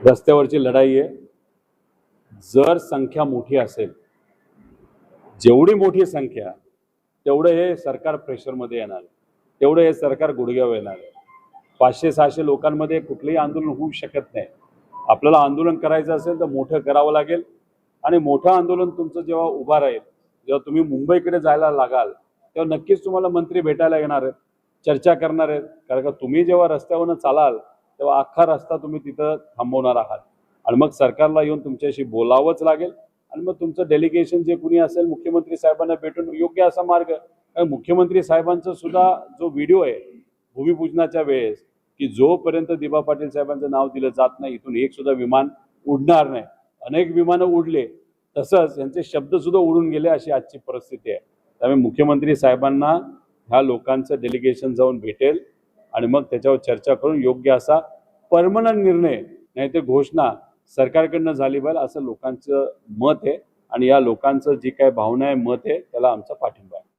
रस्त्यावरची लढाई आहे। जर संख्या मोठी असेल, जेवढी मोठी संख्या तेवढं हे सरकार प्रेशरमध्ये येणार आहे, तेवढं हे सरकार गुडघ्यावर येणार आहे। 500-600 लोकांमध्ये कुठलंही आंदोलन होऊ शकत नाही। आपल्याला आंदोलन करायचं असेल तर मोठं करावं लागेल आणि मोठं आंदोलन तुमचं जेव्हा उभा राहील, जेव्हा तुम्ही मुंबईकडे जायला लागाल तेव्हा नक्कीच तुम्हाला मंत्री भेटायला येणार आहेत, चर्चा करणार आहेत। कारण का तुम्ही जेव्हा रस्त्यावरून चालाल तेव्हा अख्खा रस्ता तुम्ही तिथं थांबवणार आहात आणि मग सरकारला येऊन तुमच्याशी बोलावंच लागेल आणि मग तुमचं डेलिगेशन जे कुणी असेल मुख्यमंत्री साहेबांना भेटून योग्य असा मार्ग। कारण मुख्यमंत्री साहेबांचा सुद्धा जो व्हिडिओ आहे भूमिपूजनाच्या वेळेस की जोपर्यंत दिबा पाटील साहेबांचं नाव दिलं जात नाही इथून एक सुद्धा विमान उडणार नाही, अनेक विमानं उडले, तसंच यांचे शब्द सुद्धा उडून गेले, अशी आजची परिस्थिती आहे। त्यामुळे मुख्यमंत्री साहेबांना ह्या लोकांचं डेलिगेशन जाऊन भेटेल आणि मग त्याच्यावर चर्चा करून योग्य असा परमनंट निर्णय नाही ते घोषणा सरकारकडनं झाली पाहिजे असं लोकांचं मत आहे आणि या लोकांचं जी काय भावना आहे, मत आहे, त्याला आमचा पाठिंबा।